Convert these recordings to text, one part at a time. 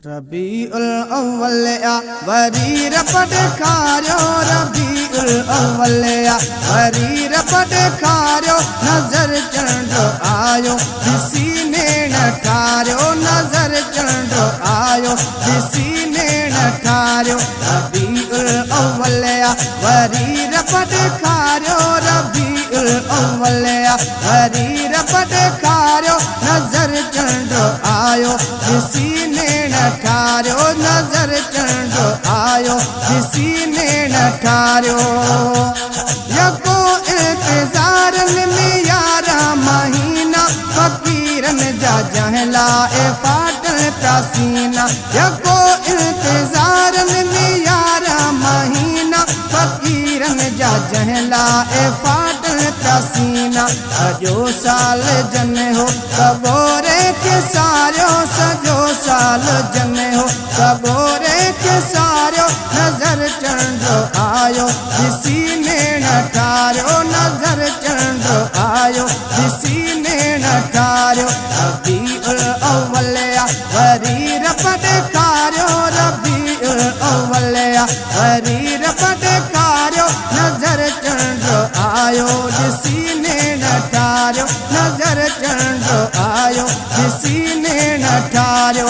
रबीउल अव्वल या वरी रपट खारियो रबीउल अव्वल या वरी रपट खारियो नजर चंडो आयो दिसी ने नठारियो नजर चंडो आयो दिसी ने नठारियो रबीउल अव्वल या वरी रपट खारियो रबीउल अव्वल या वरी रपट खारियो नजर चंडो आयो दिसी ने नठारियो नजर चंडो आयो किसी ने नठारियो यको इंतजार में यारा महीना फकीरन जा जहला ए फाटल प्रासीना यको इंतजार में यारा महीना फकीरन जा जहला ए फाटल प्रासीना सजो साल जन हो सबोरे के सारो सजो साल जन हो सबोरे के सारो नजर चंडो आयो किसी ने नठारियो नजर चंडो आयो किसी ने नठारियो रबीउल अव्वल या वरी रपट खारियो रबीउल अव्वल या वरी रपट खारियो नजर चंडो आयो किसी ने नठारियो नजर चंडो आयो किसी ने नठारियो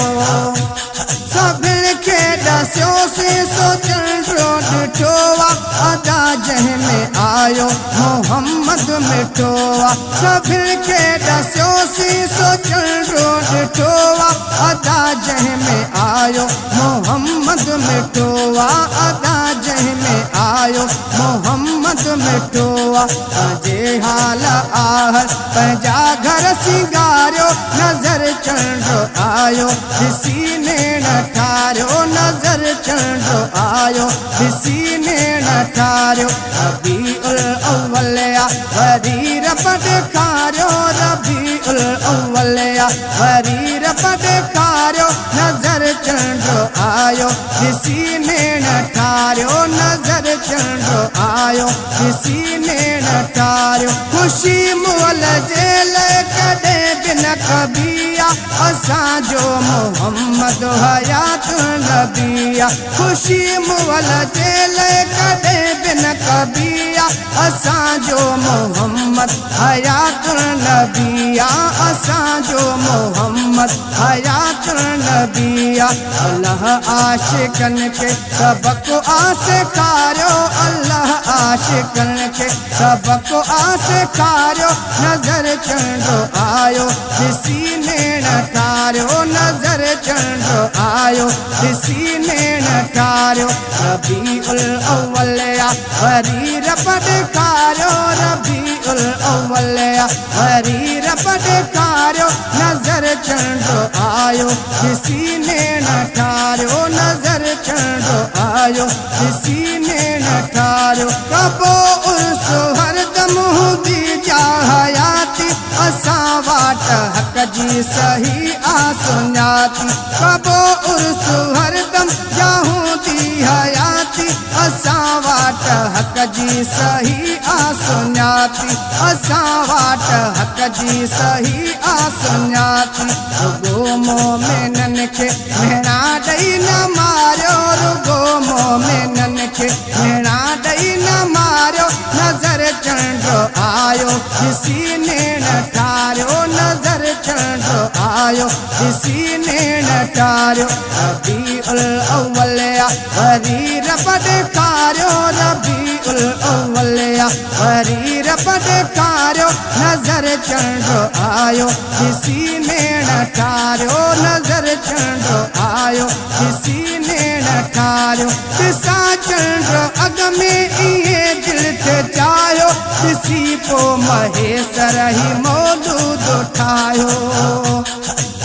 सभिल के दस्यो से सोचन रोड ठोवा अदा जह में आयो मोहम्मद मिठोवा सभिल के दस्यो से सोचन रोड ठोवा अदा जह में आयो मोहम्मद मिठोवा अदा जह में आयो मोहम्मद मिठोवा पंजे हाल आहर पंजा घर सिंगारियो नजर चंडो आयो किसी ने नठारियो नजर चंडो आयो किसी ने नठारियो रबीउल अव्वल या वरी रपट खारियो रबीउल अव्वल या वरी रपट खारियो नजर चंडो आयो किसी ने नठारियो नजर चंडो आयो किसी ने नठारियो खुशी मुअल जेल कदे बिन कबिया असां जो मोहम्मद हयात नबिया खुशी मुअल जेल कदे बिन कबिया असां जो मोहम्मद हयात नबिया असां जो मोहम्मद हयात नबिया अल्लाह आशिकन के सबको आसिखारियो अल्लाह आशिकन के सबको आसिखारियो नजर चंडो आयो किसी ने नठारियो नजर चंडो आयो किसी ने नठारियो रबीउल अव्वल या वरी रपट खारियो रबीउल अव्वल या वरी रपट खारियो नजर चंडो आयो किसी ने नठारियो नजर चंडो आयो किसी ने नठारियो कबो उर्स हरदम हुदी जा हयाती असां वाट हक जी सही आसुन्याती कबो उर्स हरदम जाहूदी हयाती असां वाट हक जी सही आसुन्याती असां वाट हक जी सही आसुन्याती रुगो मोमिनन के मेणा ॾेई न मारियो रुगो मोमिनन के मेणा ॾेई न मारियो नजर चंडो आयो किसी ने नठारियो नजर चंडो आयो किसी ने नठारियो रबीउल अव्वल या वरी रपट खारियो रबीउल अव्वल या वरी रपट खारियो नजर चंडो आयो किसी ने नठारियो नजर चंडो आयो किसी ने नठारियो किसा चंडो अग में इहे दिल थे चायो किसी को महेसर ही मौजूद ठायो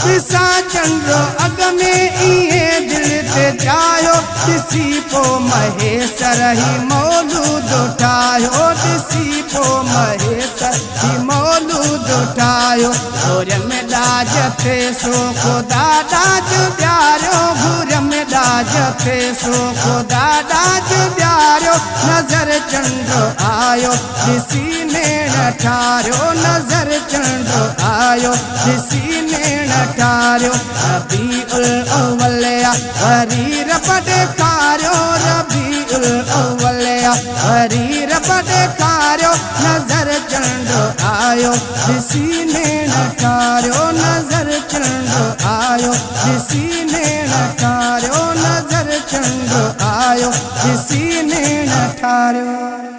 किसा चंडो अग में इहे दिल थे चायो किसी को महेसर ही मौजूद ठायो किसी को महेसर ही मौजूद ठायो घोर में दाज थे सो खुदा दाज प्यारो घोर में दाज थे सो खुदा दाज प्यारो नजर चंडो आयो किसी ने नठारियो नजर चंडो आयो किसी ने नठारियो रबीउल अव्वल वरी रब ॾेखारियो रबीउल अव्वल वरी रब ॾेखारियो नज़र चंडो आयो ॾिसी नेण ठारियो नज़र चंडो आयो ॾिसी नेण ठारियो नज़र चंडो आयो ॾिसी नेण ठारियो।